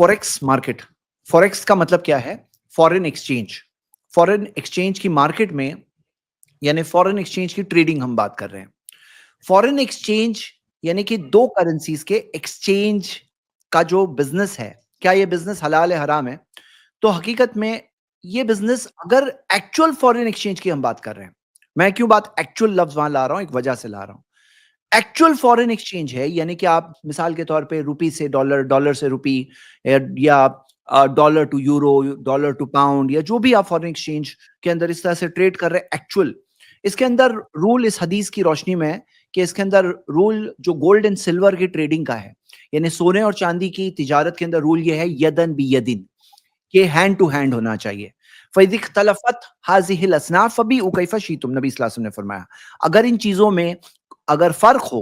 Forex market, forex का मतलब क्या है? Foreign exchange. फॉरेन एक्सचेंज की मार्केट में यानी फॉरेन एक्सचेंज की ट्रेडिंग हम बात कर रहे हैं। फॉरेन एक्सचेंज यानी कि दो करेंसीज के एक्सचेंज का जो बिजनेस है, क्या ये बिजनेस हलाल है हराम है? तो हकीकत में ये बिजनेस, अगर एक्चुअल फॉरेन एक्सचेंज की हम बात कर रहे हैं, मैं क्यों बात एक्चुअल लफ्ज वहां ला रहा हूं, एक वजह से ला रहा हूं। एक्चुअल फॉरेन एक्सचेंज है यानी कि आप मिसाल के तौर पे रुपी से डॉलर, डॉलर से रुपी, या dollar to euro, dollar to pound, या जो भी आप फॉरेन एक्सचेंज के अंदर इस तरह से ट्रेड कर रहे हैं एक्चुअल, इसके अंदर रूल इस हदीस की रोशनी में है कि इसके अंदर रूल जो गोल्ड एंड सिल्वर की ट्रेडिंग का है, यानी सोने और चांदी की तिजारत के अंदर रूल ये है यदन बी यदिन, ये हैंड टू हैंड होना चाहिए। फैदिक तलफत हाजिहिल असनाफ फबी उकैफा शीतुम, नबी सल्लल्लाहु अलैहि वसल्लम ने फरमाया, अगर इन चीजों में अगर फर्क हो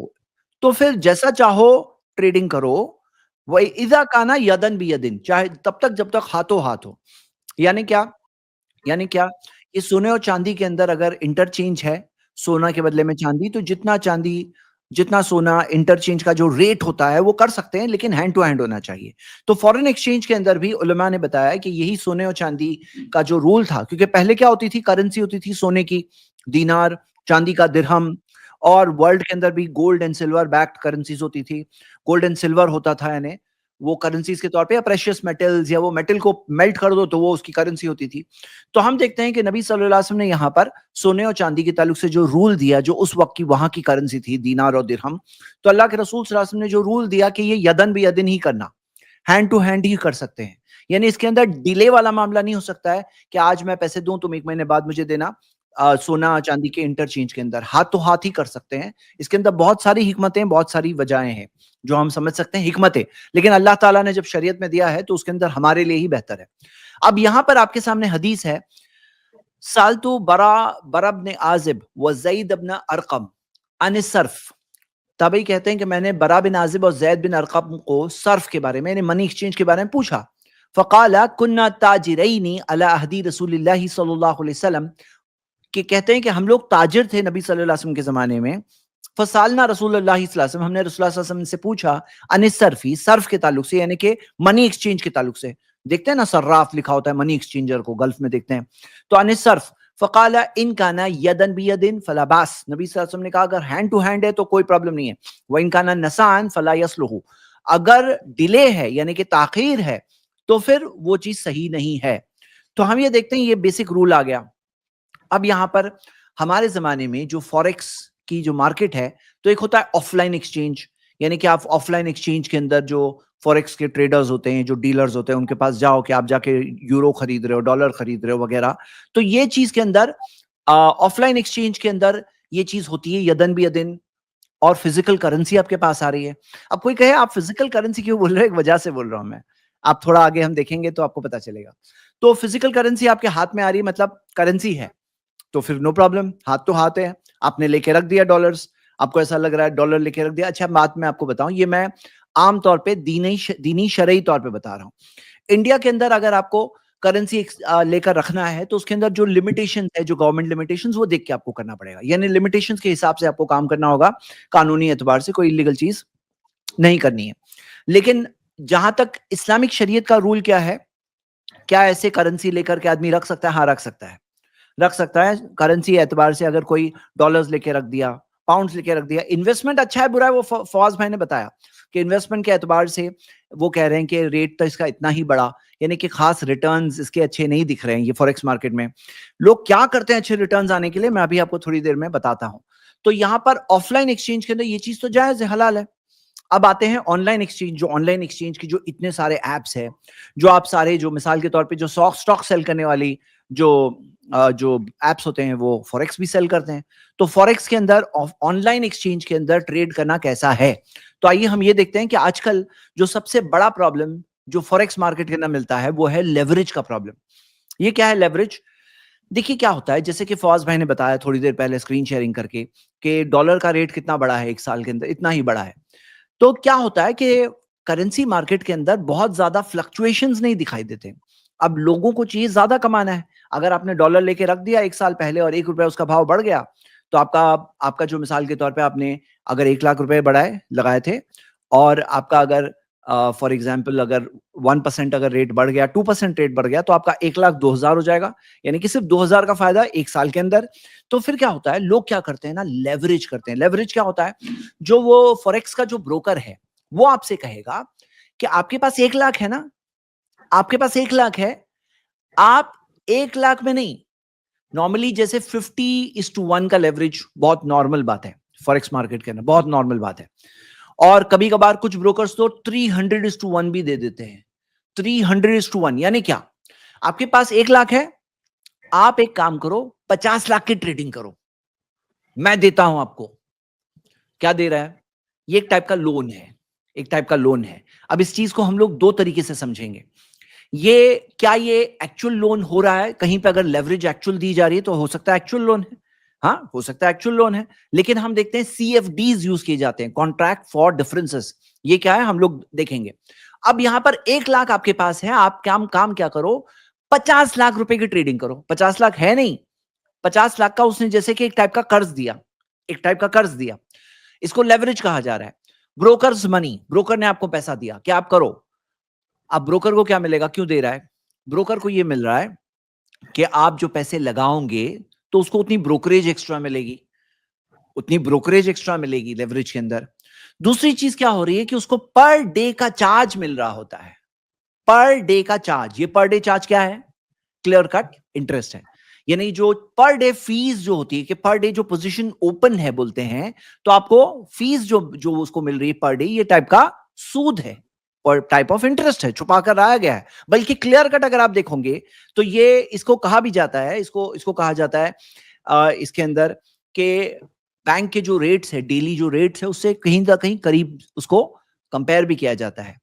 तो फिर जैसा चाहो ट्रेडिंग करो। वही इजा काना यदन भी यदिन, चाहे तब तक जब तक हाथों हाथ हो। यानी क्या? यानी क्या? ये सोने और चांदी के अंदर अगर इंटरचेंज है, सोना के बदले में चांदी, तो जितना चांदी जितना सोना इंटरचेंज का जो रेट होता है वो कर सकते हैं, लेकिन हैंड टू हैंड होना चाहिए। तो फॉरेन एक्सचेंज के अंदर भी उलमा ने बताया कि यही सोने और चांदी का जो रूल था, क्योंकि पहले क्या होती थी, करेंसी होती थी सोने की दीनार, चांदी का दिरहम, और वर्ल्ड के अंदर भी gold and silver backed currencies होती थी। गोल्ड एंड सिल्वर होता था, यानी वो करेंसीज के तौर पे, या प्रेशियस मेटल्स, या वो मेटल को मेल्ट कर दो तो वो उसकी करेंसी होती थी। तो हम देखते हैं कि नबी सल्लल्लाहु अलैहि वसल्लम ने यहाँ पर सोने और चांदी के ताल्लुक से जो रूल दिया, जो उस वक्त की वहां की करेंसी थी दीनार और दिरहम, तो अल्लाह के रसूल सल्लल्लाहु अलैहि वसल्लम ने जो रूल दिया कि ये यदन भी यदन ही करना, हैंड टू हैंड ही कर सकते हैं। यानी इसके अंदर डिले वाला मामला नहीं हो सकता है कि आज मैं पैसे दूं तुम 1 महीने बाद मुझे देना। सोना चांदी के इंटरचेंज के अंदर हाथ तो हाथ ही कर सकते हैं। इसके अंदर बहुत सारी हिकमतें, बहुत सारी वजहें हैं जो हम समझ सकते हैं, हिकमतें, लेकिन अल्लाह ताला ने जब शरीयत में दिया है तो उसके अंदर हमारे लिए ही बेहतर है। अब यहां पर आपके सामने हदीस है, सालतु बरा इब्न आजिब व ज़ैद इब्न अरकम अन सर्फ। तबई कहते हैं कि मैंने बरा बिन आजिब और जैद बिन अरकम को सर्फ के बारे में, मनी एक्सचेंज के बारे में पूछा। फ़क़ाला कुन्ना ताजिरैनी अला अहदी रसूलिल्लाहि सल्लल्लाहु अलैहि वसल्लम, कि कहते हैं कि हम लोग ताजिर थे नबी सल्लल्लाहु अलैहि वसल्लम के ज़माने में। फ़सालना रसूलुल्लाहि सल्लल्लाहु अलैहि वसल्लम, हमने रसूलुल्लाह सल्लल्लाहु अलैहि वसल्लम से पूछा, अनिस सर्फ़ी, सर्फ के ताल्लुक से, यानी कि मनी एक्सचेंज के ताल्लुक से। देखते हैं ना सर्राफ लिखा होता है मनी एक्सचेंजर को, गल्फ में देखते हैं। तो अनिस सर्फ, फ़क़ाला इन काना यदन बियदिन फला बास, नबी सल्लल्लाहु अलैहि वसल्लम ने कहा अगर हैंड टू हैंड है तो कोई प्रॉब्लम नहीं है। व इन काना नसान फला यसलुहु, अगर डिले है यानी कि ताखीर है तो फिर वो चीज सही नहीं है। तो हम ये देखते हैं, ये बेसिक रूल आ गया। अब यहां पर हमारे जमाने में जो फॉरेक्स की जो मार्केट है, तो एक होता है ऑफलाइन एक्सचेंज, यानी कि आप ऑफलाइन एक्सचेंज के अंदर जो फॉरेक्स के ट्रेडर्स होते हैं, जो डीलर्स होते हैं, उनके पास जाओ कि आप जाके यूरो खरीद रहे हो, डॉलर खरीद रहे हो वगैरह। तो ये चीज के अंदर, ऑफलाइन एक्सचेंज के अंदर ये चीज होती है यदन भी यदन, और फिजिकल करेंसी आपके पास आ रही है। अब कोई कहे आप फिजिकल करेंसी क्यों बोल रहे हो, एक वजह से बोल रहा हूं मैं, आप थोड़ा आगे हम देखेंगे तो आपको पता चलेगा। तो फिजिकल करेंसी आपके हाथ में आ रही है, मतलब करेंसी है, तो फिर नो प्रॉब्लम, हाथ तो हाथ है। आपने लेके रख दिया डॉलर्स, आपको ऐसा लग रहा है डॉलर लेके रख दिया। अच्छा बात मैं आपको बताऊं, ये मैं आमतौर पे दीनी शरई तौर पे बता रहा हूं। इंडिया के अंदर अगर आपको करेंसी लेकर रखना है तो उसके अंदर जो लिमिटेशन है, जो गवर्नमेंट लिमिटेशंस, वो देख के आपको करना पड़ेगा, यानी लिमिटेशंस के हिसाब से आपको काम करना होगा। कानूनी एतबार से कोई इलीगल चीज नहीं करनी है। लेकिन जहां तक इस्लामिक शरीयत का रूल क्या है, क्या ऐसे करेंसी लेकर के आदमी रख सकता है? हाँ, रख सकता है, रख सकता है। करेंसी एतबार से अगर कोई डॉलर्स लेके रख दिया, पाउंड्स लेके रख दिया, इन्वेस्टमेंट अच्छा है बुरा है, वो फवाज भाई ने बताया कि इन्वेस्टमेंट के एतबार से वो कह रहे हैं कि रेट तो इसका इतना ही बड़ा, यानी कि खास रिटर्न्स इसके अच्छे नहीं दिख रहे हैं। ये फॉरेक्स मार्केट में लोग क्या करते हैं अच्छे रिटर्न्स आने के लिए, मैं अभी आपको थोड़ी देर में बताता हूं। तो यहां पर ऑफलाइन एक्सचेंज के अंदर ये चीज तो जायज है, हलाल है। अब आते हैं ऑनलाइन एक्सचेंज। जो ऑनलाइन एक्सचेंज की जो इतने सारे एप्स है, जो आप सारे, जो मिसाल के तौर पे जो स्टॉक सेल करने वाली जो जो एप्स होते हैं, वो फॉरेक्स भी सेल करते हैं। तो फॉरेक्स के अंदर, ऑनलाइन एक्सचेंज के अंदर ट्रेड करना कैसा है? तो आइए हम ये देखते हैं कि आजकल जो सबसे बड़ा प्रॉब्लम जो फॉरेक्स मार्केट के अंदर मिलता है वो है लेवरेज का प्रॉब्लम। ये क्या है लेवरेज? देखिए क्या होता है, जैसे कि फवाज भाई ने बताया थोड़ी देर पहले स्क्रीन शेयरिंग करके, कि डॉलर का रेट कितना बड़ा है, एक साल के अंदर इतना ही बड़ा है। तो क्या होता है कि करेंसी मार्केट के अंदर बहुत ज्यादा फ्लक्चुएशंस नहीं दिखाई देते। अब लोगों को चाहिए ज्यादा कमाना है। अगर आपने डॉलर लेके रख दिया एक साल पहले और 1 रुपया उसका भाव बढ़ गया, तो आपका आपका जो मिसाल के तौर पे आपने अगर 1 लाख रुपए बढ़ाए लगाए थे, और आपका अगर फॉर एग्जाम्पल अगर 1% अगर रेट बढ़ गया, 2% रेट बढ़ गया, तो आपका 1,02,000 हो जाएगा, यानी कि सिर्फ 2,000 का फायदा एक साल के अंदर। तो फिर क्या होता है, लोग क्या करते हैं ना, लेवरेज करते हैं। लेवरेज क्या होता है, जो वो फॉरेक्स का जो ब्रोकर है वो आपसे कहेगा कि आपके पास 1 लाख है ना, आपके पास 1 लाख है, आप 1 लाख में नहीं, नॉर्मली जैसे 50:1 का लेवरेज बहुत नॉर्मल बात है फॉरेक्स मार्केट के अंदर, बहुत नॉर्मल बात है। और कभी कभार कुछ ब्रोकर्स तो 300:1 भी दे देते हैं। 300:1 यानी क्या, आपके पास 1 लाख है, आप एक काम करो, 50 लाख की ट्रेडिंग करो, मैं देता हूं आपको। क्या दे रहा है, ये एक टाइप का लोन है, एक टाइप का लोन है। अब इस चीज को हम लोग दो तरीके से समझेंगे। ये क्या, ये एक्चुअल लोन हो रहा है, कहीं पे अगर लेवरेज एक्चुअल दी जा रही है तो हो सकता है एक्चुअल लोन है, हाँ हो सकता है एक्चुअल लोन है। लेकिन हम देखते हैं CFDs यूज किए जाते हैं, कॉन्ट्रैक्ट फॉर डिफरेंसेस। ये क्या है हम लोग देखेंगे। अब यहां पर 1 लाख आपके पास है, आप काम क्या करो, 50 लाख रुपए की ट्रेडिंग करो। 50 लाख है नहीं, 50 लाख का उसने जैसे कि एक टाइप का कर्ज दिया, एक टाइप का कर्ज दिया, इसको लेवरेज कहा जा रहा है। ब्रोकर्स मनी, ब्रोकर ने आपको पैसा दिया कि आप करो। अब ब्रोकर को क्या मिलेगा, क्यों दे रहा है, ब्रोकर को ये मिल रहा है कि आप जो पैसे लगाओगे तो उसको उतनी ब्रोकरेज एक्स्ट्रा मिलेगी, उतनी ब्रोकरेज एक्स्ट्रा मिलेगी लेवरेज के अंदर। दूसरी चीज क्या हो रही है कि उसको पर डे का चार्ज मिल रहा होता है, पर डे का चार्ज। ये पर डे चार्ज क्या है, क्लियर कट इंटरेस्ट है। यानी जो पर डे फीस जो होती है, कि पर डे जो पोजीशन ओपन है बोलते हैं, तो आपको फीस जो जो उसको मिल रही है पर डे, ये टाइप का सूद है और टाइप ऑफ इंटरेस्ट है, छुपा कर लाया गया है। बल्कि क्लियर कट अगर आप देखोगे तो ये इसको कहा भी जाता है, इसको कहा जाता है इसके अंदर के बैंक के जो रेट्स है, डेली जो रेट्स है, उससे कहीं ना कहीं करीब उसको कंपेयर भी किया जाता है,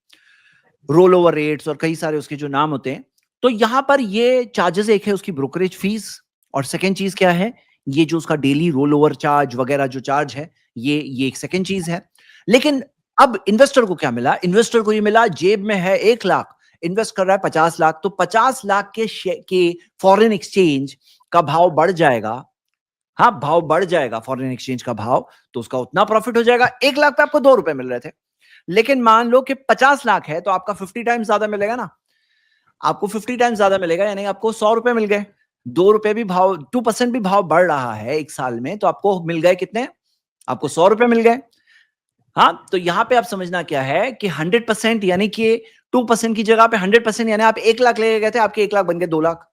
रोल ओवर रेट्स और कई सारे उसके जो नाम होते हैं। तो यहां पर ये चार्जेस, एक है उसकी ब्रोकरेज फीस, और सेकेंड चीज क्या है, ये जो उसका डेली रोल ओवर चार्ज वगैरह जो चार्ज है, ये एक सेकेंड चीज है। लेकिन अब इन्वेस्टर को क्या मिला, इन्वेस्टर को ये मिला, जेब में है 1 लाख, इन्वेस्ट कर रहा है 50 लाख, तो 50 लाख के फॉरेन एक्सचेंज का भाव बढ़ जाएगा। हाँ, भाव बढ़ जाएगा फॉरेन एक्सचेंज का भाव, तो उसका उतना प्रॉफिट हो जाएगा। 1 लाख पे आपको 2 रुपए मिल रहे थे, लेकिन मान लो कि 50 लाख है तो आपका 50 टाइम्स ज्यादा मिलेगा ना, आपको 50 टाइम्स ज्यादा मिलेगा, यानी आपको 100 रुपए मिल गए। 2 रुपए भी भाव, 2% भी भाव बढ़ रहा है एक साल में, तो आपको मिल गए कितने, आपको 100 रुपए मिल गए। हाँ, तो यहां पे आप समझना क्या है कि 100% यानी कि 2% की जगह पे 100%, यानी आप 1 लाख ले गए थे, आपके 1 लाख बन गए 2 लाख।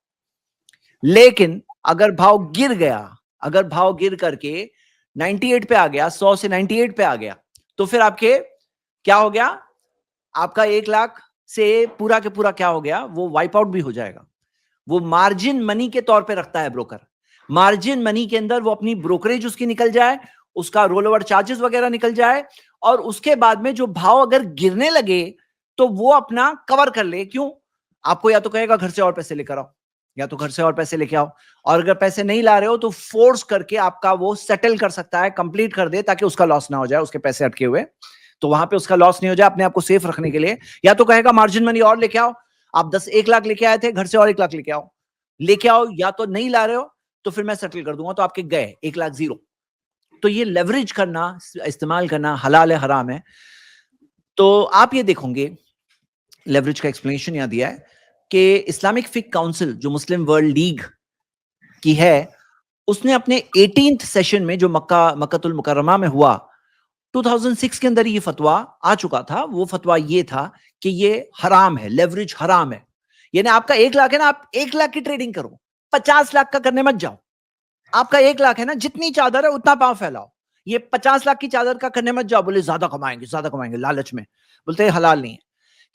लेकिन अगर भाव गिर गया, अगर भाव गिर करके 98 पे आ गया, 100 से 98 पे आ गया, तो फिर आपके क्या हो गया, आपका 1 लाख से पूरा के पूरा क्या हो गया, वो वाइप आउट भी हो जाएगा। वो मार्जिन मनी के तौर पे रखता है ब्रोकर, मार्जिन मनी के अंदर वो अपनी ब्रोकरेज उसकी निकल जाए, उसका रोल ओवर चार्जेस वगैरह निकल जाए, और उसके बाद में जो भाव अगर गिरने लगे तो वो अपना कवर कर ले। क्यों, आपको या तो कहेगा घर से और पैसे लेकर आओ, या तो घर से और पैसे लेके आओ, और अगर पैसे नहीं ला रहे हो तो फोर्स करके आपका वो सेटल कर सकता है, कंप्लीट कर दे, ताकि उसका लॉस ना हो जाए, उसके पैसे अटके हुए, तो वहां पे उसका लॉस नहीं हो जाए, अपने आप को सेफ रखने के लिए। या तो कहेगा मार्जिन मनी और लेके आओ, आप 1 लाख लेके आए थे, घर से और 1 लाख लेके आओ, या तो नहीं ला रहे हो तो फिर मैं सेटल कर दूंगा, तो आपके गए 1 लाख जीरो। तो ये लेवरेज करना, इस्तेमाल करना हलाल है हराम है। तो आप ये देखोगे, लेवरेज का एक्सप्लेनेशन यहां दिया है कि इस्लामिक फिक काउंसिल जो मुस्लिम वर्ल्ड लीग की है, उसने अपने 18th सेशन में जो मक्कातुल मुकर्रमा में हुआ 2006 के अंदर ये फतवा आ चुका था। वो फतवा ये था कि ये हराम है, लेवरेज हराम है। यानी आपका 1 लाख है ना, आप 1 लाख की ट्रेडिंग करो, 50 लाख का करने मत जाओ। आपका 1 लाख है ना, जितनी चादर है उतना पांव फैलाओ। ये 50 लाख की चादर का करने मत जाओ, बोले ज्यादा कमाएंगे लालच में, बोलते हैं हलाल नहीं है।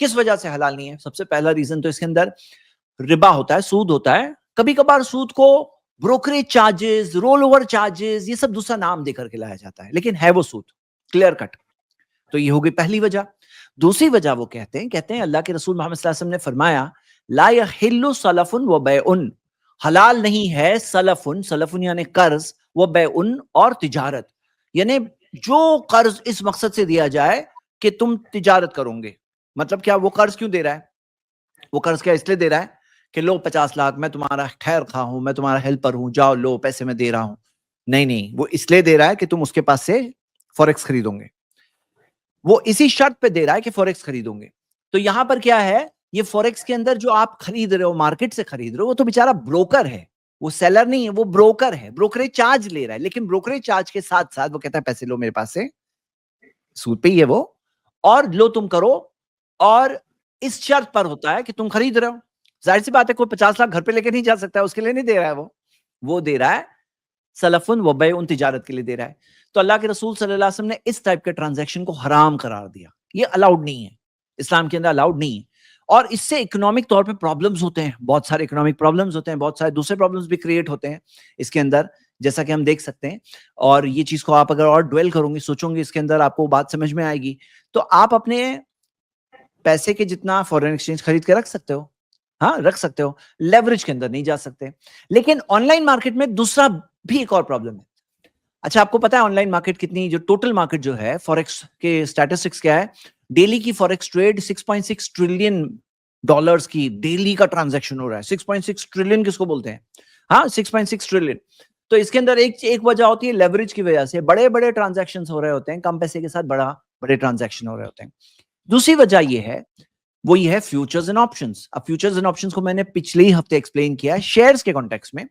किस वजह से हलाल नहीं है, सबसे पहला रीजन तो इसके अंदर रिबा होता है, सूद होता है। कभी कभार सूद को brokerage charges, roll over charges, ये सब दूसरा नाम देकर के लाया जाता है, लेकिन है वो सूद, क्लियर कट। तो ये होगी पहली वजह। दूसरी वजह वो कहते हैं अल्लाह के रसूल मोहम्मद सल्लल्लाहु अलैहि वसल्लम ने फरमाया, ला यहिल्लु सलफुन व बैउन, हलाल नहीं है सलफुन, सलफुन यानी कर्ज, व बैउन और तिजारत, यानी जो कर्ज इस मकसद से दिया जाए कि तुम तिजारत करोगे। मतलब क्या, वो कर्ज क्यों दे रहा है, वो कर्ज क्या इसलिए दे रहा है कि लो 50 लाख, मैं तुम्हारा खैर खा हूं, मैं तुम्हारा हेल्पर हूं, जाओ लो पैसे मैं दे रहा हूं। नहीं, वो इसलिए दे रहा है कि तुम उसके पास से फॉरेक्स खरीदोगे। वो इसी शर्त पे दे रहा है कि फॉरेक्स खरीदोगे। तो यहां पर क्या है, ये फॉरेक्स के अंदर जो आप खरीद रहे हो, मार्केट से खरीद रहे हो, वो तो बेचारा ब्रोकर है, वो सेलर नहीं है, वो ब्रोकर है, ब्रोकरेज चार्ज ले रहा है। लेकिन ब्रोकरेज चार्ज के साथ साथ वो कहता है पैसे लो मेरे पास से, सूद पे ही है वो, और लो तुम करो, और इस शर्त पर होता है कि तुम खरीद रहे हो। जाहिर सी बात है, कोई 50 लाख घर पे लेके नहीं जा सकता है, उसके लिए नहीं दे रहा है वो दे रहा है सलफुन व बैउन, तिजारत के लिए दे रहा है। तो अल्लाह के रसूल सल्लल्लाहु अलैहि वसल्लम ने इस टाइप के ट्रांजैक्शन को हराम करार दिया, ये अलाउड नहीं है, इस्लाम के अंदर अलाउड नहीं है। और इससे इकोनॉमिक तौर पे प्रॉब्लम्स होते हैं, बहुत सारे इकोनॉमिक प्रॉब्लम्स होते हैं, बहुत सारे दूसरे प्रॉब्लम्स भी क्रिएट होते हैं इसके अंदर, जैसा कि हम देख सकते हैं। और ये चीज को आप अगर और ड्वेल करोगे, सोचोगे इसके अंदर, आपको बात समझ में आएगी। तो आप अपने पैसे के जितना फॉरेन एक्सचेंज खरीद के रख सकते हो, हाँ रख सकते हो, लेवरेज के अंदर नहीं जा सकते। लेकिन ऑनलाइन मार्केट में दूसरा भी एक और प्रॉब्लम है। अच्छा, आपको पता है ऑनलाइन मार्केट कितनी, जो टोटल मार्केट जो है फॉरेक्स के स्टैटिस्टिक्स क्या है, डेली की फॉरेक्स ट्रेड 6.6 ट्रिलियन डॉलर्स की डेली का ट्रांजैक्शन हो रहा है। 6.6 ट्रिलियन किसको बोलते हैं, हाँ 6.6 ट्रिलियन। तो इसके अंदर एक वजह होती है लेवरेज की वजह से, बड़े बड़े ट्रांजैक्शन हो रहे होते हैं, कम पैसे के साथ बड़े ट्रांजैक्शन हो रहे होते हैं। दूसरी वजह ये है, वो ये है फ्यूचर्स एंड ऑप्शंस। अब फ्यूचर्स एंड ऑप्शंस को मैंने पिछले ही हफ्ते एक्सप्लेन किया है शेयर्स के कॉन्टेक्स्ट में,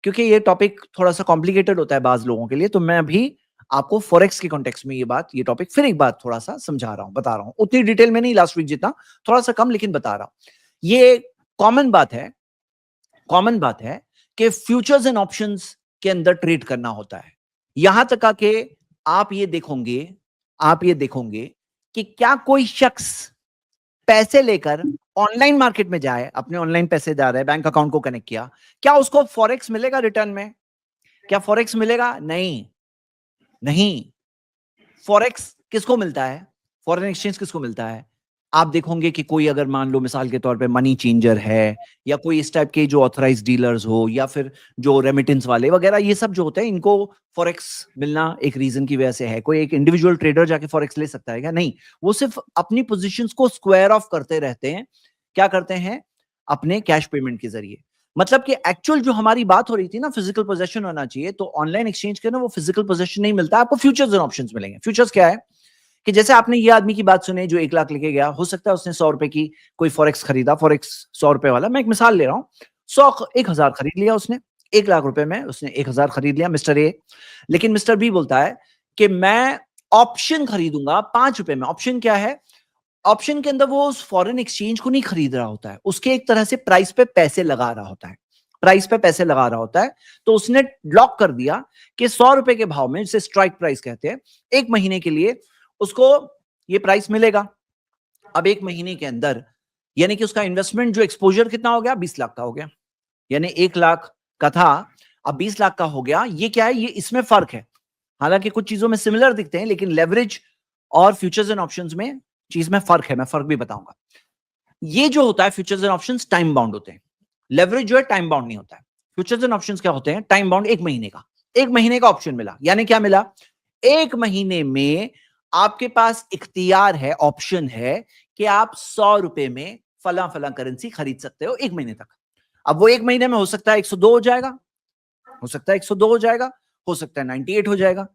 क्योंकि ये टॉपिक थोड़ा सा कॉम्प्लिकेटेड होता है बाज लोगों के लिए, तो मैं अभी आपको फॉरेक्स के कॉन्टेक्स्ट में ये टॉपिक फिर एक बार थोड़ा सा समझा रहा हूं, बता रहा हूं, उतनी डिटेल में नहीं लास्ट वीक जितना, थोड़ा सा कम, लेकिन बता रहा हूं। ये कॉमन बात है कि फ्यूचर्स एंड ऑप्शंस के अंदर ट्रेड करना होता है। यहां तक कि आप ये देखोगे कि क्या कोई शख्स पैसे लेकर ऑनलाइन मार्केट में जाए, अपने ऑनलाइन पैसे डाल है, बैंक अकाउंट को कनेक्ट किया, क्या उसको फॉरेक्स मिलेगा रिटर्न में? क्या फॉरेक्स मिलेगा? नहीं। फॉरेक्स किसको मिलता है, फॉरेन एक्सचेंज किसको मिलता है? आप देखोगे कि कोई अगर मान लो मिसाल के तौर पे मनी चेंजर है, या कोई इस टाइप के जो ऑथराइज्ड डीलर्स हो, या फिर जो रेमिटेंस वाले वगैरह, ये सब जो होते हैं, इनको फॉरेक्स मिलना एक रीजन की वजह से है। कोई एक इंडिविजुअल ट्रेडर जाके फॉरेक्स ले सकता है क्या? नहीं, वो सिर्फ अपनी पोजीशंस को स्क्वायर ऑफ करते रहते हैं। क्या करते हैं? अपने कैश पेमेंट के जरिए। मतलब कि एक्चुअल जो हमारी बात हो रही थी ना, फिजिकल पोजेशन होना चाहिए, तो ऑनलाइन एक्सचेंज के ना वो फिजिकल पोजेशन नहीं मिलता, आपको फ्यूचर्स एंड ऑप्शंस मिलेंगे। फ्यूचर्स क्या है कि जैसे आपने ये आदमी की बात सुनी जो 1 लाख लेके गया, हो सकता है उसने 100 रुपए की कोई फॉरेक्स खरीदा, फॉरेक्स 100 रुपए वाला, मैं एक मिसाल ले रहा हूं, 1,000 खरीद लिया उसने, 1 लाख रुपए में उसने 1,000 खरीद लिया मिस्टर ए। लेकिन मिस्टर बी बोलता है कि मैं ऑप्शन खरीदूंगा 5 रुपए में। ऑप्शन क्या है? ऑप्शन के अंदर वो उस फॉरेन एक्सचेंज को नहीं खरीद रहा होता है, उसके एक तरह से प्राइस पे पैसे लगा रहा होता है, तो उसने लॉक कर दिया कि 100 रुपए के भाव में, जिसे स्ट्राइक प्राइस कहते हैं, 1 महीने के लिए उसको ये प्राइस मिलेगा। अब 1 महीने के अंदर यानी कि उसका इन्वेस्टमेंट जो एक्सपोजर कितना हो गया, 20 लाख का हो गया, यानी 1 लाख का था, अब 20 लाख का हो गया। ये क्या है? ये इसमें फर्क है, हालांकि कुछ चीजों में सिमिलर दिखते हैं, लेकिन लेवरेज और फ्यूचर्स एंड ऑप्शंस में चीज में फर्क है, मैं फर्क भी बताऊंगा। ये जो होता है futures and options time bound होते हैं, लेवरेज जो है टाइम बाउंड नहीं होता है। फ्यूचर्स एंड ऑप्शंस क्या होते हैं? टाइम बाउंड, 1 महीने का ऑप्शन मिला, यानी क्या मिला? 1 महीने में आपके पास इख्तियार है, ऑप्शन है कि आप 100 रुपए में फला फला करेंसी खरीद सकते हो 1 महीने तक। अब वो 1 महीने में हो सकता है 102 हो जाएगा, हो सकता है 102 हो जाएगा, हो सकता है 98 हो जाएगा।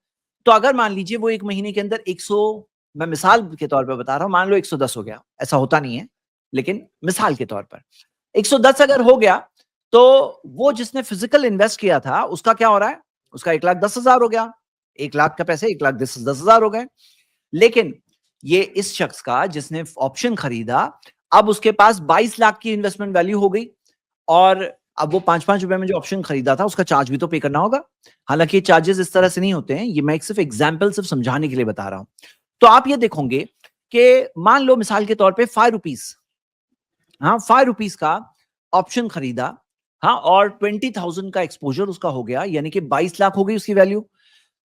तो अगर मान लीजिए वो 1 महीने के अंदर 100, मैं मिसाल के तौर पर बता रहा हूं, मान लो 110 हो गया, ऐसा होता नहीं है, लेकिन मिसाल के तौर पर 110 अगर हो गया, तो वो जिसने फिजिकल इन्वेस्ट किया था उसका क्या हो रहा है? उसका 1,10,000 हो गया, 1 लाख का पैसे 1,10,000 हो गए। लेकिन ये इस शख्स का जिसने ऑप्शन खरीदा, अब उसके पास 22 लाख की इन्वेस्टमेंट वैल्यू हो गई, और अब वो 5-5 रुपए में जो ऑप्शन खरीदा था उसका चार्ज भी तो पे करना होगा। हालांकि चार्जेस इस तरह से नहीं होते हैं, ये मैं सिर्फ एग्जाम्पल सिर्फ समझाने के लिए बता रहा हूं। तो आप ये देखोगे कि मान लो मिसाल के तौर पे 5 रुपीज, हाँ 5 रुपीज का ऑप्शन खरीदा, हाँ, और 20,000 का एक्सपोजर उसका हो गया, यानी कि 22 लाख हो गई उसकी वैल्यू।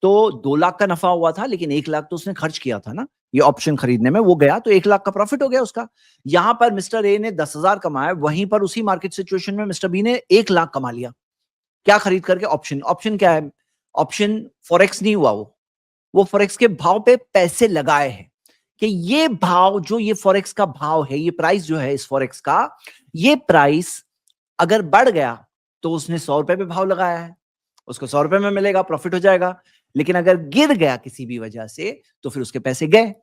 तो 2 लाख का नफा हुआ था, लेकिन 1 लाख तो उसने खर्च किया था ना ये ऑप्शन खरीदने में, वो गया तो 1 लाख का प्रॉफिट हो गया उसका। यहां पर मिस्टर ए ने 10,000 कमाया, वहीं पर उसी मार्केट सिचुएशन में मिस्टर बी ने 1 लाख कमा लिया। क्या खरीद करके? ऑप्शन। ऑप्शन क्या है? ऑप्शन फॉरेक्स नहीं हुआ, वो फॉरेक्स के भाव पे पैसे लगाए हैं कि ये भाव, जो ये फॉरेक्स का भाव है, ये प्राइस जो है इस फॉरेक्स का, ये प्राइस अगर बढ़ गया तो उसने 100 रुपए पे भाव लगाया है, उसको 100 रुपए में मिलेगा, प्रॉफिट हो जाएगा। लेकिन अगर गिर गया किसी भी वजह से, तो फिर उसके पैसे गए,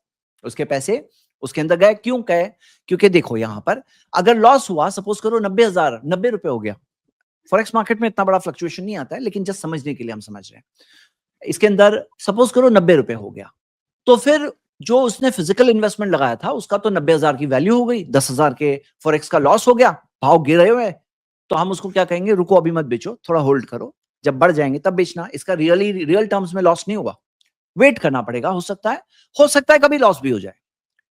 उसके पैसे उसके अंदर गए। क्यों गए? क्योंकि देखो यहां पर अगर लॉस हुआ, सपोज करो 90,000, 90 रुपए हो गया। फॉरेक्स मार्केट में इतना बड़ा फ्लक्चुएशन नहीं आता है, लेकिन जस्ट समझने के लिए हम समझ रहे हैं। इसके अंदर सपोज करो 90 रुपए हो गया, तो फिर जो उसने फिजिकल इन्वेस्टमेंट लगाया था उसका तो 90,000 की वैल्यू हो गई, 10,000 के फॉरेक्स का लॉस हो गया, भाव गिरे हुए। तो हम उसको क्या कहेंगे? रुको, अभी मत बेचो, थोड़ा होल्ड करो, जब बढ़ जाएंगे तब बेचना। इसका रियल टर्म्स में लॉस नहीं होगा, वेट करना पड़ेगा। हो सकता है कभी लॉस भी हो जाए।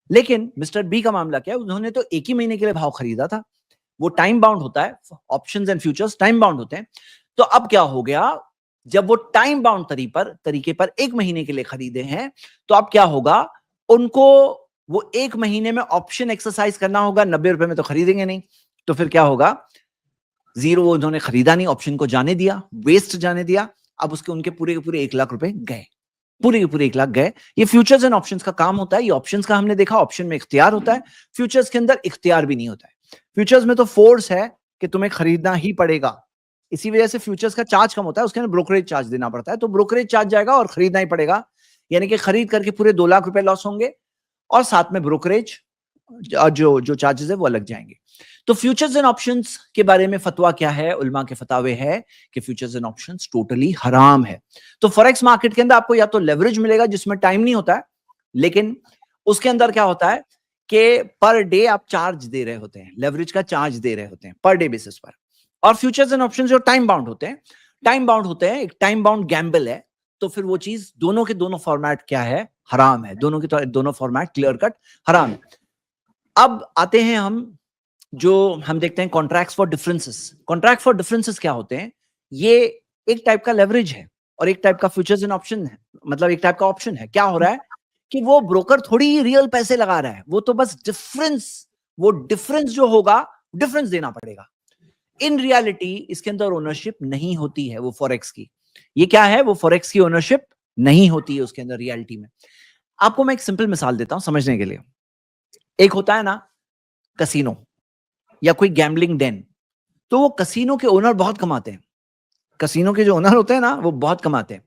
लेकिन मिस्टर बी का मामला क्या है? उन्होंने तो एक ही महीने के लिए भाव खरीदा था, वो टाइम बाउंड होता है, options and futures time bound होते हैं। तो अब क्या हो गया, जब वो टाइम बाउंड तरीके पर एक महीने के लिए खरीदे हैं, तो अब क्या होगा, उनको वो एक महीने में ऑप्शन एक्सरसाइज करना होगा। 90 रुपए में तो खरीदेंगे नहीं, तो फिर क्या होगा, जीरो, उन्होंने खरीदा नहीं, ऑप्शन को जाने दिया, वेस्ट जाने दिया। अब उसके उनके पूरे के पूरे 1 लाख रुपए गए, पूरे के पूरे 1 लाख गए। ये फ्यूचर्स एंड ऑप्शंस का काम होता है। ये ऑप्शंस का हमने देखा, ऑप्शन में इख्तियार होता है, फ्यूचर्स के अंदर इख्तियार भी नहीं होता है। फ्यूचर्स में तो फोर्स है कि तुम्हें खरीदना ही पड़ेगा। इसी वजह से फ्यूचर्स का चार्ज कम होता है, उसके अंदर ब्रोकरेज चार्ज देना पड़ता है, तो ब्रोकरेज चार्ज जाएगा और खरीदना ही पड़ेगा। यानी कि खरीद करके पूरे 2 लाख रुपए लॉस होंगे, और साथ में ब्रोकरेज जो जो चार्जेस है वो अलग जाएंगे। तो फ्यूचर्स एंड ऑप्शंस के बारे में फतवा क्या है? उलमा के फतावे है कि फ्यूचर्स एंड ऑप्शंस टोटली हराम है। तो फॉरेक्स मार्केट के अंदर आपको या तो लेवरेज मिलेगा जिसमें टाइम नहीं होता है, लेकिन उसके अंदर क्या होता है कि पर डे आप चार्ज दे रहे होते हैं, लेवरेज का चार्ज दे रहे होते हैं पर डे बेसिस पर। और फ्यूचर्स एंड ऑप्शंस जो टाइम बाउंड होते हैं, एक टाइम बाउंड गैम्बल है। तो फिर वो चीज, दोनों के दोनों फॉर्मेट क्या है? हराम है। दोनों के दोनों फॉर्मेट क्लियर कट हराम है। अब आते हैं हम देखते हैं contracts for differences. Contract for differences क्या होते हैं? ये एक टाइप का लेवरेज है और एक टाइप का फ्यूचर्स एंड ऑप्शन है, मतलब एक टाइप का ऑप्शन है। क्या हो रहा है कि वो ब्रोकर थोड़ी रियल पैसे लगा रहा है, वो तो बस डिफरेंस जो होगा, डिफरेंस देना पड़ेगा। इन रियलिटी इसके अंदर ओनरशिप नहीं होती है वो फॉरेक्स की। ये क्या है? वो फॉरेक्स की ओनरशिप नहीं होती है उसके अंदर रियलिटी में। आपको मैं एक सिंपल मिसाल देता हूं समझने के लिए। एक होता है ना कसीनो या कोई गैम्बलिंग डेन, तो वो कसीनो के ओनर बहुत कमाते हैं। कसीनो के जो ओनर होते हैं ना, वो बहुत कमाते हैं।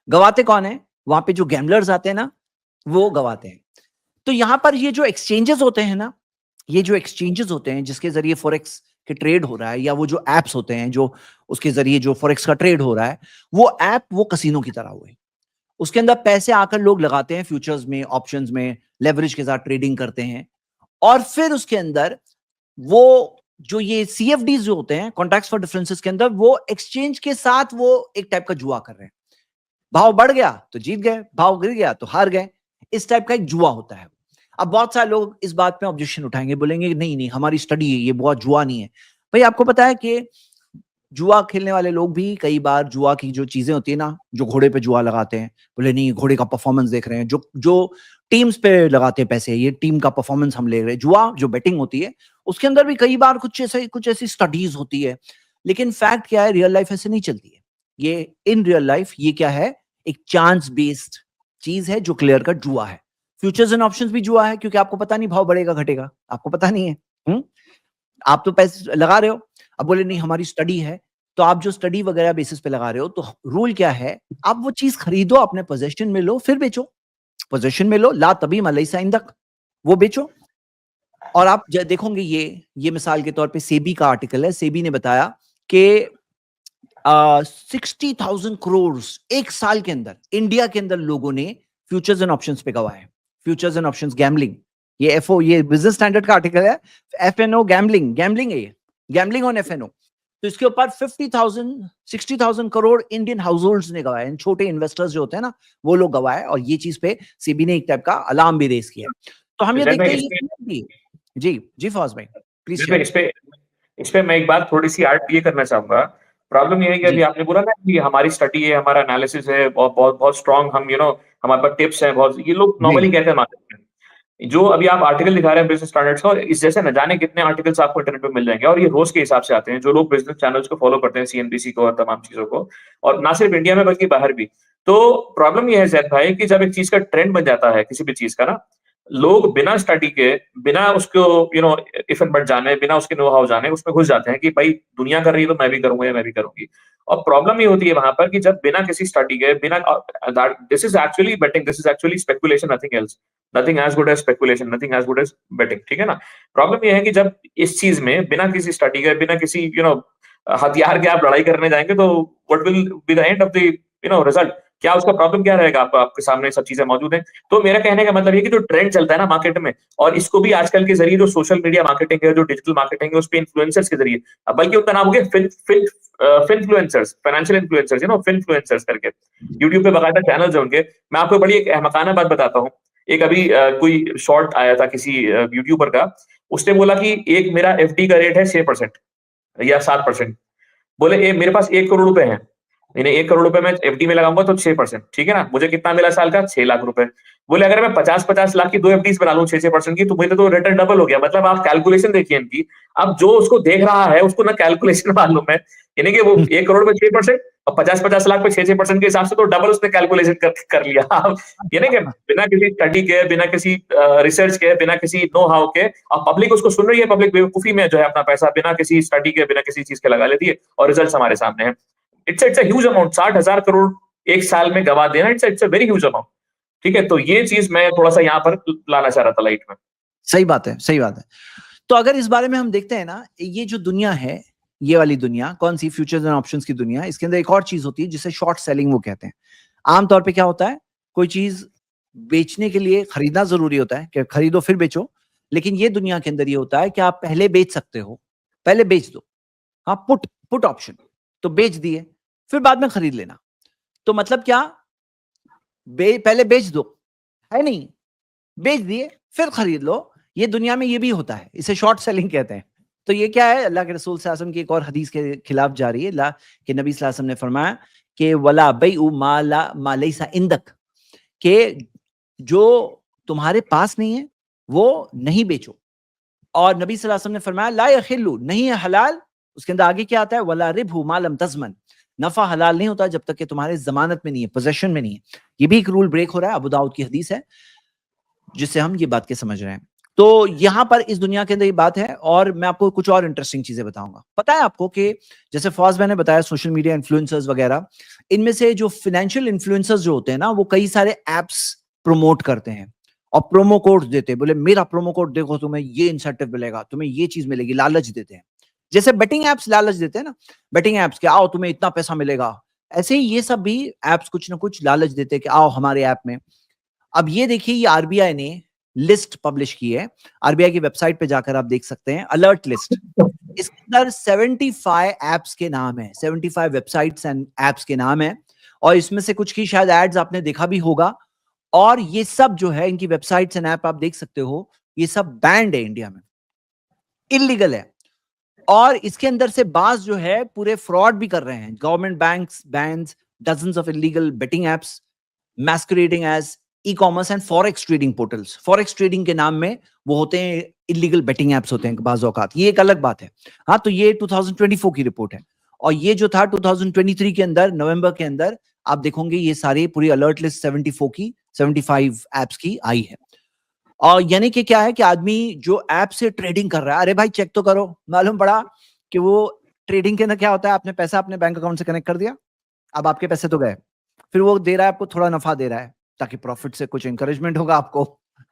गवाते कौन है? वहां पे जो गैम्बलर्स आते हैं ना, वो गवाते हैं। तो यहां पर ये जो एक्सचेंजेस होते हैं ना, ये जो एक्सचेंजेस होते हैं जिसके जरिए फॉरेक्स के ट्रेड हो रहा है, या वो जो एप्स होते हैं जो उसके जरिए जो फॉरेक्स का ट्रेड हो रहा है, वो ऐप वो कसीनो की तरह हुए। उसके अंदर पैसे आकर लोग लगाते हैं, फ्यूचर्स में, ऑप्शंस में, लेवरेज के साथ ट्रेडिंग करते हैं। और फिर उसके अंदर वो जो ये सीएफडीज जो होते हैं, कॉन्ट्रैक्ट्स फॉर डिफरेंसेस के अंदर, वो एक्सचेंज के साथ वो एक टाइप का जुआ कर रहे हैं। भाव बढ़ गया तो जीत गए, भाव गिर गया तो हार गए। इस टाइप का एक जुआ होता है। अब बहुत सारे लोग इस बात पे ऑब्जेक्शन उठाएंगे, बोलेंगे नहीं नहीं, हमारी स्टडी है, ये बहुत जुआ नहीं है। भाई आपको पता है कि जुआ खेलने वाले लोग भी कई बार जुआ की जो चीजें होती है ना, जो घोड़े पे जुआ लगाते हैं, बोले नहीं घोड़े का परफॉर्मेंस देख रहे हैं, जो जो टीम्स पे लगाते हैं पैसे, ये टीम का परफॉर्मेंस हम ले रहे हैं। जुआ जो बेटिंग होती है उसके अंदर भी कई बार कुछ ऐसी स्टडीज होती है। लेकिन फैक्ट क्या है? रियल लाइफ ऐसे नहीं चलती है। ये इन रियल लाइफ ये क्या है? एक चांस बेस्ड चीज है जो क्लियर कट जुआ है। फ्यूचर्स एंड ऑप्शंस भी जुआ है, क्योंकि आपको पता नहीं भाव बढ़ेगा घटेगा, आपको पता नहीं है। आप तो पैसे लगा रहे हो, अब बोले नहीं हमारी स्टडी है, तो आप जो स्टडी वगैरह बेसिस पे लगा रहे हो, तो रूल क्या है? आप वो चीज खरीदो, अपने पोजेशन में लो, फिर बेचो। पोजेशन में लो, ला तभी मलई इंदक, वो बेचो। और आप देखोगे, ये मिसाल के तौर पे सेबी का आर्टिकल है। सेबी ने बताया कि 60,000 करोड़ एक साल के अंदर इंडिया के अंदर लोगों ने फ्यूचर्स एंड ऑप्शंस पे गवाए। फ्यूचर्स एंड ऑप्शंस गैम्बलिंग, ये बिजनेस स्टैंडर्ड का आर्टिकल है। एफएनओ गैम्बलिंग है ये, गैम्बलिंग ऑन एफएनओ। तो इसके ऊपर 60,000 करोड़ इंडियन हाउस होल्ड्स ने गवाए। छोटे इन्वेस्टर्स जो होते हैं ना, वो लोग गवाए। और ये चीज पे सेबी ने एक टाइप का अलार्म भी रेस किया। तो हम ये देखते हैं। जी फौज भाई प्लीज। इस पे मैं एक बात थोड़ी सी ऐड ये करना चाहूंगा। प्रॉब्लम ये है कि अभी आपने बोला ना कि हमारी स्टडी है, हमारा एनालिसिस है, बहुत बहुत बहुत स्ट्रांग, हम हमारे पास टिप्स हैं बहुत। ये लोग नॉर्मली कहते हैं मार्केट में, जो अभी आप आर्टिकल दिखा रहे हैं बिजनेस स्टैंडर्ड्स का, इस जैसे न जाने कितने आर्टिकल्स आपको इंटरनेट पे मिल जाएंगे, और ये रोज के हिसाब से आते हैं। जो लोग बिजनेस चैनल्स को फॉलो करते हैं, सीएनबीसी को और तमाम चीजों को, और ना सिर्फ इंडिया में बल्कि बाहर भी। तो प्रॉब्लम ये है जैद भाई कि जब एक चीज का ट्रेंड बन जाता है किसी भी चीज का ना, लोग बिना स्टडी के, बिना उसको इफ एंड बट जाने, बिना उसके नो हाउ जाने उसमें घुस जाते हैं कि भाई दुनिया कर रही है तो मैं भी करूंगा या मैं भी करूंगी। और प्रॉब्लम ये होती है वहां पर कि जब बिना किसी स्टडी के, बिना this is actually betting, this is actually speculation, nothing else, nothing as good as speculation, nothing as good as betting, ठीक है ना। प्रॉब्लम ये है कि जब इस चीज में बिना किसी स्टडी के, बिना किसी हथियार के आप लड़ाई करने जाएंगे तो what will be the end of the result, क्या उसका प्रॉब्लम क्या रहेगा, आपके सामने सब चीजें मौजूद हैं। तो मेरा कहने का मतलब ये कि जो ट्रेंड चलता है ना मार्केट में, और इसको भी आजकल के जरिए जो सोशल मीडिया मार्केटिंग है, जो डिजिटल मार्केटिंग है, उस पे इन्फ्लुएंसर्स के जरिए, बल्कि उनका नाम हो गया फिनफ्लुएंसर्स, फाइनेंशियल इन्फ्लुएंसर्स, फिनफ्लुएंसर्स करके यूट्यूब पे बकायदा चैनल्स है उनके। मैं आपको बड़ी एक अहमकाना बात बताता हूँ। एक अभी कोई शॉर्ट आया था किसी यूट्यूबर का, उसने बोला कि एक मेरा एफडी का रेट है 6% या 7%। बोले मेरे पास 1 करोड़ रुपए हैं, यानी 1 करोड़ रुपए मैं एफडी में लगाऊंगा तो 6%, ठीक है ना, मुझे कितना मिला साल का, 6 लाख रुपए। बोले अगर मैं 50-50 लाख की 2 एफडी बना लूं 6% की, तो मुझे तो रिटर्न डबल हो गया। मतलब आप कैलकुलेशन देखिए इनकी। अब जो उसको देख रहा है उसको ना कैलकुलेशन मालूम है, यानी कि वो 1 करोड़ में 6% और 50-50 लाख पे 6% के हिसाब से तो डबल उसने कैलकुलेशन कर लिया। यानी कि बिना किसी स्टडी के, बिना किसी रिसर्च के, बिना किसी नो हाउ के, और पब्लिक उसको सुन रही है, पब्लिक बेवकूफी में जो है अपना पैसा बिना किसी स्टडी के, बिना किसी चीज के लगा लेती है, और रिजल्ट हमारे सामने है। It's a huge amount, 60,000 crore एक साल में गवा देना, it's a very huge amount. ठीक है, तो ये चीज मैं थोड़ा सा यहाँ पर लाना चाह रहा था लाइट में। सही बात है, सही बात है। तो अगर इस बारे में हम देखते हैं ना, ये जो दुनिया है, ये वाली दुनिया कौन सी, फ्यूचर्स एंड ऑप्शंस की दुनिया, इसके अंदर एक और चीज होती है जिसे शॉर्ट सेलिंग वो कहते हैं। आमतौर पे क्या होता है, कोई चीज बेचने के लिए खरीदना जरूरी होता है कि खरीदो फिर बेचो, लेकिन ये दुनिया के अंदर ये होता है कि आप पहले बेच सकते हो, पहले बेच दो। हाँ, पुट पुट ऑप्शन, तो बेच दिए फिर बाद में खरीद लेना। तो मतलब क्या, पहले बेच दो, है नहीं, बेच दिए फिर खरीद लो। ये दुनिया में ये भी होता है, इसे शॉर्ट सेलिंग कहते हैं। तो ये क्या है, अल्लाह के रसूल सल्लल्लाहु अलैहि वसल्लम की एक और हदीस के खिलाफ जा रही है। कि नबी सल्लल्लाहु अलैहि वसल्लम ने फरमाया कि वला बैउ मा लैसा इंदक, के जो तुम्हारे पास नहीं है वो नहीं बेचो। और नबी सल्लल्लाहु अलैहि वसल्लम ने फरमाया ला यहिल्लु, नहीं है हलाल। उसके अंदर आगे क्या आता है, वला रिबहु मा लम तज़मन, नफा हलाल नहीं होता जब तक कि तुम्हारे जमानत में नहीं है, पोजेशन में नहीं है। ये भी एक रूल ब्रेक हो रहा है, अबू दाऊद की हदीस है, जिससे हम ये बात के समझ रहे हैं। तो यहां पर इस दुनिया के अंदर ये बात है। और मैं आपको कुछ और इंटरेस्टिंग चीजें बताऊंगा। पता है आपको कि जैसे फौज भाई ने बताया सोशल मीडिया इन्फ्लुएंसर्स वगैरह, इनमें से जो फाइनेंशियल इन्फ्लुएंसर्स जो होते हैं ना, वो कई सारे एप्स प्रमोट करते हैं और प्रोमो कोड देते हैं। बोले मेरा प्रोमो कोड देखो, तुम्हें ये इंसेंटिव मिलेगा, तुम्हें ये चीज मिलेगी, लालच देते हैं। जैसे बेटिंग एप्स लालच देते हैं ना, बेटिंग एप्स के आओ तुम्हें इतना पैसा मिलेगा, ऐसे ही ये सब भी एप्स कुछ ना कुछ लालच देते हैं कि आओ हमारे ऐप में। अब ये देखिए, ये आरबीआई ने लिस्ट पब्लिश की है, आरबीआई की वेबसाइट पे जाकर आप देख सकते हैं, अलर्ट लिस्ट। इसके अंदर 75 एप्स के नाम है, 75 वेबसाइट्स एंड एप्स के नाम है, और इसमें से कुछ की शायद एड्स आपने देखा भी होगा। और ये सब जो है, इनकी वेबसाइट्स एंड ऐप आप देख सकते हो, ये सब बैंड है इंडिया में, इलीगल है। और इसके अंदर से बाज जो है पूरे फ्रॉड भी कर रहे हैं। Government banks bans dozens of illegal betting apps masquerading as e-commerce and forex trading portals। forex trading के नाम में वो होते हैं इलीगल बेटिंग एप्स होते हैं बाज़ औकात, ये एक अलग बात है। हाँ, तो ये 2024 की रिपोर्ट है। और ये जो था 2023 के अंदर, नवंबर के अंदर, आप देखोगे ये सारी पूरी अलर्ट लिस्ट 75 एप्स की आई है। और यानी कि क्या है कि आदमी जो ऐप से ट्रेडिंग कर रहा है, अरे भाई चेक तो करो, मालूम पड़ा कि वो ट्रेडिंग के अंदर क्या होता है, आपने पैसा अपने बैंक अकाउंट से कनेक्ट कर दिया, अब आपके पैसे तो गए, फिर वो दे रहा है आपको थोड़ा नफा दे रहा है ताकि प्रॉफिट से कुछ इंकरेजमेंट होगा आपको।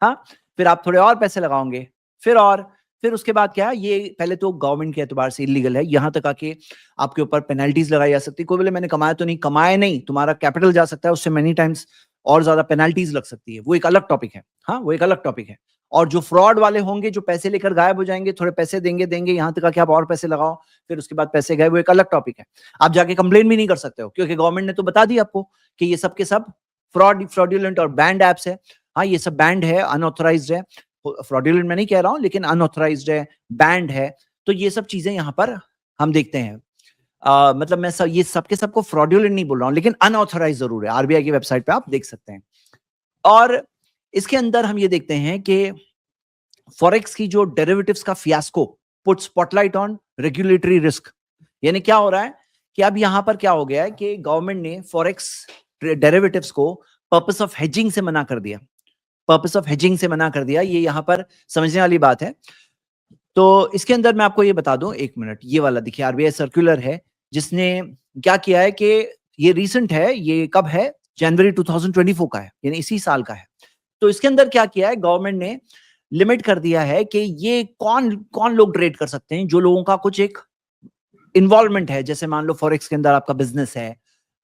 हाँ, फिर आप थोड़े और पैसे लगाओगे, फिर उसके बाद क्या है, ये पहले तो गवर्नमेंट के एतबार से इलीगल है, यहां तक आके आपके ऊपर पेनल्टीज लगाई जा सकती है। कोई बोले मैंने कमाया तो नहीं, कमाए नहीं, तुम्हारा कैपिटल जा सकता है, उससे मेनी टाइम्स और ज्यादा पेनल्टीज लग सकती है, वो एक अलग टॉपिक है। हाँ, वो एक अलग टॉपिक है। और जो फ्रॉड वाले होंगे, जो पैसे लेकर गायब हो जाएंगे, थोड़े पैसे देंगे यहाँ तक आके आप और पैसे लगाओ, फिर उसके बाद पैसे गए, वो एक अलग टॉपिक है। आप जाके कंप्लेन भी नहीं कर सकते हो, क्योंकि गवर्नमेंट ने तो बता दिया आपको कि ये सब के सब फ्रॉडुलेंट और बैंड एप्स है। हाँ, ये सब बैंड है, अनऑथराइज्ड है। फ्रॉडुलेंट मैं नहीं कह रहा हूं, लेकिन अनऑथराइज्ड है, बैंड है। तो ये सब चीजें यहाँ पर हम देखते हैं। मतलब मैं ये सबके सबको फ्रॉडुलेंट नहीं बोल रहा हूं, लेकिन अनऑथराइज जरूर है। आरबीआई की वेबसाइट पे आप देख सकते हैं। और इसके अंदर हम ये देखते हैं कि फॉरेक्स की जो डेरिवेटिव्स का fiasco put spotlight on regulatory risk. यानी क्या हो रहा है कि अब यहां पर क्या हो गया है कि गवर्नमेंट ने फॉरेक्स डेरिवेटिव्स को पर्पस ऑफ हेजिंग से मना कर दिया। पर्पस ऑफ हेजिंग से मना कर दिया, ये यहाँ पर समझने वाली बात है। तो इसके अंदर मैं आपको ये बता दूं, एक मिनट, ये वाला देखिए आरबीआई सर्कुलर है, जिसने क्या किया है कि ये रीसेंट है, ये कब है, जनवरी 2024 का है, यानी इसी साल का है। तो इसके अंदर क्या किया है, गवर्नमेंट ने लिमिट कर दिया है कि ये कौन कौन लोग ट्रेड कर सकते हैं, जो लोगों का कुछ एक इन्वॉल्वमेंट है। जैसे मान लो फॉरेक्स के अंदर आपका बिजनेस है,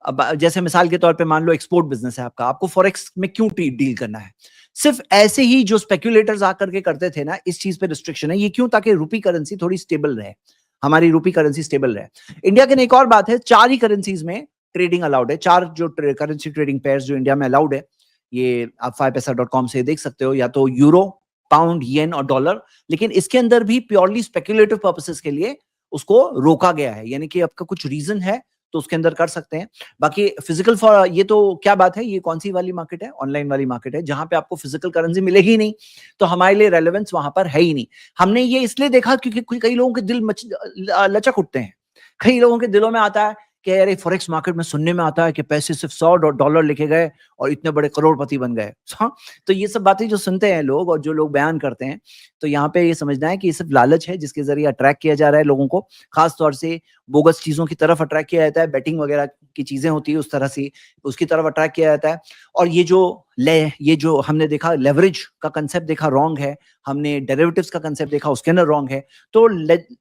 अब जैसे मिसाल के तौर पे मान लो एक्सपोर्ट बिजनेस है आपका, आपको फॉरेक्स में क्यों डील करना है। सिर्फ ऐसे ही जो स्पेक्यूलेटर्स आकर के करते थे ना, इस चीज पे रिस्ट्रिक्शन है। ये क्यों, ताकि रुपी करेंसी थोड़ी स्टेबल रहे, हमारी रुपी करेंसी स्टेबल रहे। इंडिया के एक और बात है, 4 ही करेंसीज में ट्रेडिंग अलाउड है, 4 जो करेंसी ट्रेडिंग पेयर्स जो इंडिया में अलाउड है, ये आप 5paisa.com से देख सकते हो, या तो यूरो, पाउंड, येन और डॉलर। लेकिन इसके अंदर भी प्योरली स्पेक्यूलेटिव पर्पसेस के लिए उसको रोका गया है, यानी कि आपका कुछ रीजन है तो उसके अंदर कर सकते हैं। बाकी फिजिकल फॉर ये तो क्या बात है, ये कौन सी वाली मार्केट है, ऑनलाइन वाली मार्केट है, जहां पे आपको फिजिकल करेंसी मिलेगी ही नहीं, तो हमारे लिए रेलेवेंस वहां पर है ही नहीं। हमने ये इसलिए देखा क्योंकि कई लोगों के दिल लचक उठते हैं, कई लोगों के दिलों में आता है कि यार फॉरेक्स मार्केट में सुनने में आता है कि पैसे सिर्फ $100 लेके गए और इतने बड़े करोड़पति बन गए। तो ये सब बातें जो सुनते हैं लोग और जो लोग बयान करते हैं, तो यहाँ पे ये समझना है कि ये सिर्फ लालच है जिसके जरिए अट्रैक्ट किया जा रहा है लोगों को, खास तौर से बोगस चीजों की तरफ अट्रैक्ट किया जाता है, बेटिंग वगैरह की चीजें होती है उस तरह से, उसकी तरफ अट्रैक्ट किया जाता है। और ये जो हमने देखा लेवरेज का कंसेप्ट देखा रॉन्ग है, हमने डेरिवेटिव्स का कंसेप्ट देखा उसके अंदर रॉन्ग है। तो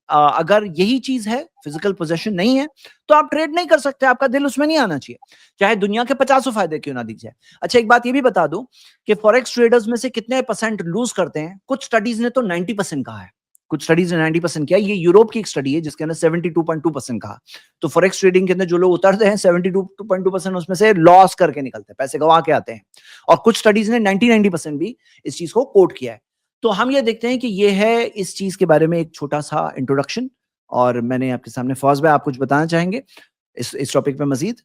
अगर यही चीज है, फिजिकल पोजेशन नहीं है, तो आप ट्रेड नहीं कर सकते, आपका दिल उसमें नहीं आना चाहिए, चाहे दुनिया के 50 फायदे क्यों ना दिख जाए। अच्छा, एक बात ये भी बता दूं कि फॉरेक्स ट्रेडर्स में से कितने परसेंट लूज करते हैं, कुछ स्टडीज ने तो 90% कहा है, कुछ स्टडीज ने 90% किया। ये यूरोप की एक स्टडी है जिसके अंदर 72.2% कहा। तो फॉरेक्स ट्रेडिंग के अंदर जो लोग उतरते हैं 72.2% उसमें से लॉस करके निकलते हैं, पैसे गवा के आते हैं। और कुछ स्टडीज ने 90% भी इस चीज को कोट किया है। तो हम ये देखते हैं कि ये है इस चीज के बारे में एक छोटा सा इंट्रोडक्शन, और मैंने आपके सामने। फौज भाई, आप कुछ बताना चाहेंगे इस टॉपिक पे मजीद?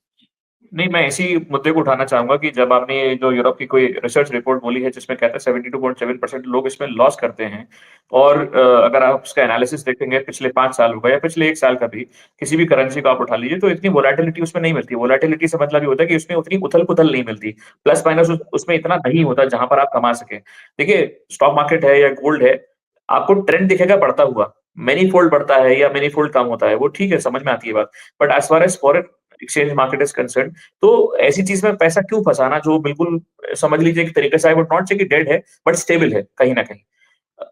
नहीं, मैं इसी मुद्दे को उठाना चाहूँगा कि जब आपने ये जो यूरोप की कोई रिसर्च रिपोर्ट बोली है जिसमें कहता है 72.7% लोग इसमें लॉस करते हैं और अगर आप उसका एनालिसिस देखेंगे पिछले 5 सालों का या पिछले 1 साल का भी, किसी भी करेंसी को आप उठा लीजिए तो इतनी वोलेटिलिटी उसमें नहीं मिलती। वोलेटिलिटी से मतलब ये होता है कि उसमें उतनी उथल-पुथल नहीं मिलती, प्लस माइनस उसमें इतना नहीं होता जहाँ पर आप कमा सकें। देखिए, स्टॉक मार्केट है या गोल्ड है, आपको ट्रेंड दिखेगा बढ़ता हुआ, मैनी फोल्ड बढ़ता है या मैनी फोल्ड कम होता है, वो ठीक है, समझ में आती है बात। But as far as foreign exchange market is concerned, तो ऐसी चीज में पैसा क्यों फंसाना जो बिल्कुल समझ लीजिए एक तरीके से आई वुड नॉट से कि डेड है, बट स्टेबल है कहीं ना कहीं।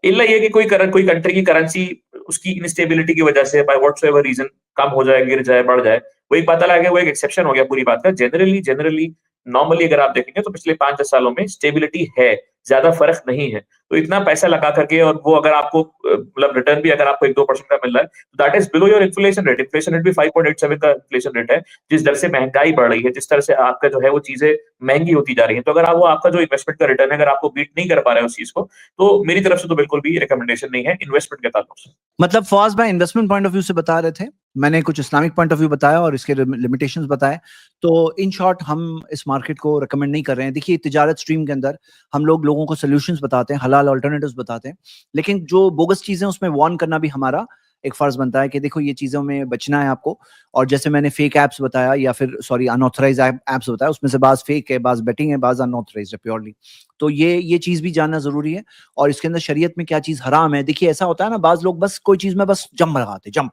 इल्ला ये कि कोई कंट्री की करेंसी उसकी इनस्टेबिलिटी की वजह से बाय व्हाटसोएवर रीजन कम हो जाए, गिर जाए, बढ़ जाए, वो एक पता लगा, वो एक एक्सेप्शन हो गया पूरी बात का। जनरली नॉर्मली अगर आप देखेंगे तो पिछले 5-10 सालों में स्टेबिलिटी है, ज्यादा फर्क नहीं है। तो इतना पैसा लगा करके और वो अगर आपको मतलब रिटर्न भी अगर आपको 1-2% का मिल रहा है, that is below your inflation rate. Inflation rate भी 5.87 का इन्फ्लेशन रेट है। जिस दर से महंगाई बढ़ रही है, जिस तरह से आपका जो है वो चीजें महंगी होती जा रही है, तो अगर आप वो आपका जो इन्वेस्टमेंट का रिटर्न है अगर आपको बीट नहीं कर पा रहे हैं उस चीज को, तो मेरी तरफ से तो बिल्कुल भी रिकमेंडेशन नहीं है इन्वेस्टमेंट के ताल्लुक से। मतलब फौज भाई इन्वेस्टमेंट पॉइंट ऑफ व्यू से बता रहे थे, मैंने कुछ इस्लामिक पॉइंट ऑफ व्यू बताया और इसके लिमिटेशंस बताए। तो इन शॉर्ट हम इस मार्केट को रेकमेंड नहीं कर रहे हैं। देखिए, तिजारत स्ट्रीम के अंदर हम लोगों को सोल्यूशंस बताते हैं, हलाल अल्टरनेटिव्स बताते हैं, लेकिन जो बोगस चीजें उसमें वार्न करना भी हमारा एक फर्ज बनता है कि देखो ये चीजों में बचना है आपको। और जैसे मैंने फेक एप्स बताया, या फिर सॉरी अनऑथराइज एप्स बताया, उसमें से बाज फेक है, बाज बेटिंग है, बाज अनऑथराइज है प्योरली। तो ये चीज भी जानना जरूरी है। और इसके अंदर शरीयत में क्या चीज हराम है, देखिए ऐसा होता है ना, बाज लोग बस कोई चीज में बस जंप लगाते, जंप,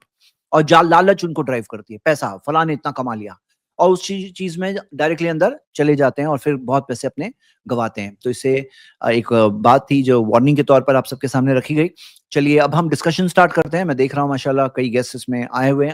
और जाल लालच उनको ड्राइव करती है, पैसा फलाने इतना कमा लिया, और उस चीज में डायरेक्टली अंदर चले जाते हैं और फिर बहुत पैसे अपने गवाते हैं। तो इससे एक बात थी जो वार्निंग के तौर पर आप सबके सामने रखी गई। चलिए अब हम डिस्कशन स्टार्ट करते हैं। मैं देख रहा हूँ माशाल्लाह कई गेस्ट इसमें आए हुए हैं।